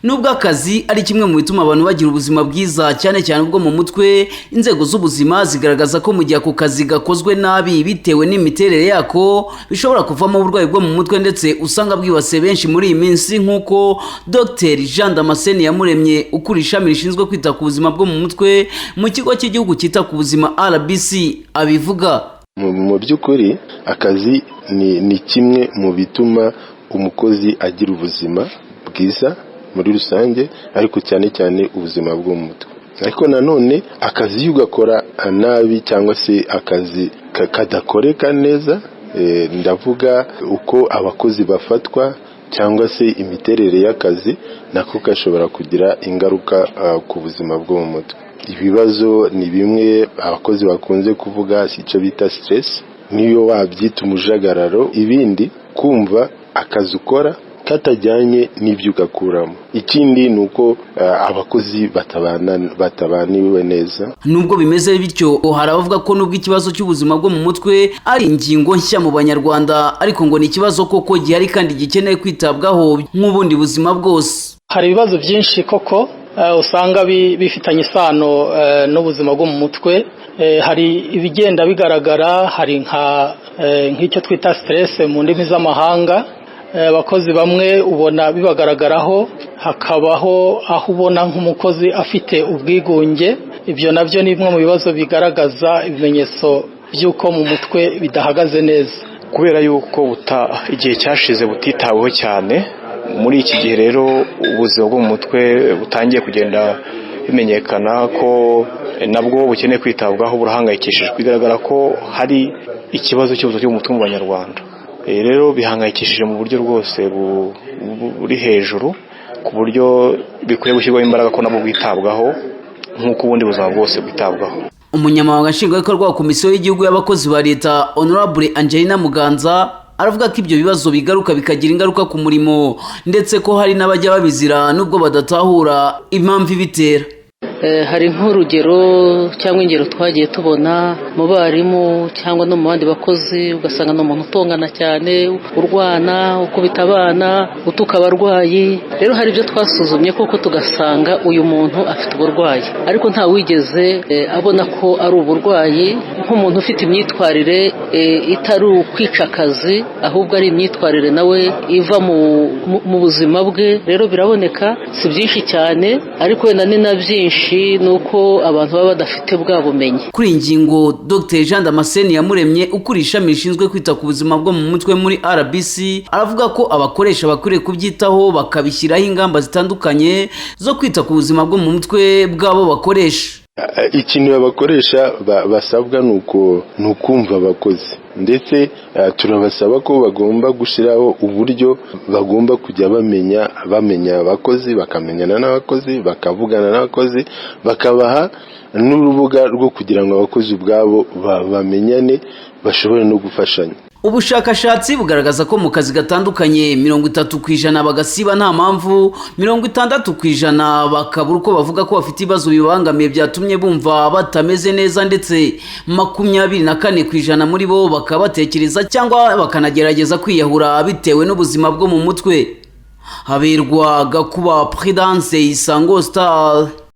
Nubwo akazi ari kimwe mu bituma abantu bagira ubuzima bwiza cyane cyane ubwo mu mutwe, inzego z'ubuzima zigaragaza ko mu gihe ako kazi gakozwe nabi bitewe n'imiterere yako bishobora kuvamo uburwayi bwo mu mutwe ndetse usanga bwibasiye benshi muri iyi minsi, nk'uko Dr Jean Damascene Iyamuremye ukuriye ishami rishinzwe kwita ku buzima bwo mu mutwe mu kigo cy'igihugu cyita ku buzima RBC abivuga. Mu by'ukuri akazi ni kimwe mu bituma umukozi agira ubuzima bwiza muri rusange, ariko cyane cyane ubuzima bwo mu mutwe. Ariko nanone akazi iyo ugakora nabi cyangwa se akazi kadakoreka neza, ndavuga uko abakozi bafatwa cyangwa se imiterere y'akazi, nako gashobora kugira ingaruka ku buzima bwo mu mutwe. Ibibazo ni bimwe abakozi bakunze kuvuga, icyo bita stress, niyo wabyita umujagararo. Ibindi kumva akazi ukora katajyanye n'ibyo ugakuramo. Ikindi ni uko abakozi batabaniwe neza. Nubwo bimeze bityo, hari abavuga ko nubwo ikibazo cy'ubuzima bwo mu mutwe ari ingingo nshya mu Banyarwanda, ariko ngo ni ikibazo koko gihari kandi gikeneye kwitabwaho nk'ubundi buzima bwose. Hari ibibazo byinshi koko usanga bifitanye isano n'ubuzima bwo mu mutwe. Hari ibigenda bigaragara, hari nk'icyo twita stress mu ndimi z'amahanga. Abakozi bamwe ubona bibagaragaraho, hakabaho aho ubona nk'umukozi afite ubwigunge. Ibyo nabyo ni bimwe mu bibazo bigaragaza ibimenyetso by'uko mu mutwe bidahagaze neza, kubera yuko igihe cyashize butitaweho cyane. Muri iki gihe rero ubuzima bwo mu mutwe butangiye kugenda bimenyekana ko nabwo bukeneye kwitabwaho, burahangayikishije. Bigaragara ko hari ikibazo cy'ubuzima bwo mu mutwe mu Banyarwanda. Rero bihangayikishije mu buryo rwose buri hejuru, ku buryo bikwiye gushyirwaho imbaraga ko nabwo bwitabwaho nk'uko ubundi buzima bwose bwitabwaho. Umunyamabanga nshingwabikorwa wa Komisiyo y'Igihugu y'Abakozi ba Leta Honorable Angelina Muganza aravuga ko ibyo bibazo bigaruka bikagira ingaruka ku murimo, ndetse ko hari n'abajya babizira nubwo badatahura impamvu ibitera. Hari nk'urugero cyangwa ingero twagiye tubona mu barimu cyangwa no mu bandi bakozi, ugasanga ni umuntu utongana cyane, urwana, ukubita abana, utuka abarwayi. Rero hari ibyo twasuzumye koko tugasanga uyu muntu afite uburwayi, ariko nta wigeze abona ko ari uburwayi. Nk'umuntu ufite imyitwarire itari ukwica akazi, ahubwo ari imyitwarire nawe iva mu buzima bwe. Rero biraboneka, si byinshi cyane, ariko wenda ni na byinshi nuko abantu baba badafite bwa bumenyi. Kuri iyi ngingo, Dr Jean Damascene Iyamuremye ukuriye ishami rishinzwe kwita ku buzima bwo mu mutwe muri RBC aravuga ko abakoresha bakwiriye kubyitaho bakabishyiraho ingamba zitandukanye zo kwita ku buzima bwo mu mutwe bw'abo bakoresha. Ikintu abakoresha basabwa ni ukumva abakozi, ndetse turabasaba ko bagomba gushyiraho uburyo bagomba kujya bamenya abakozi, bakamenyana n'abakozi, bakavugana n'abakozi, bakabaha n'urubuga rwo kugira ngo abakozi ubwabo bamenyane, bashobore no gufashanya. Ubushakashatsi bugaragaza ko mu kazi gatandukanye 30% bagasiba nta mpamvu, 60% bakabura uko bavuga ko bafite ibibazo bibangamiye byatumye bumva batameze neza, ndetse 24% muri bo bakabatekereza cyangwa bakanagerageza kwiyahura bitewe n'ubuzima bwo mu mutwe. Haberwa Gakuba Prudence, Isango Star.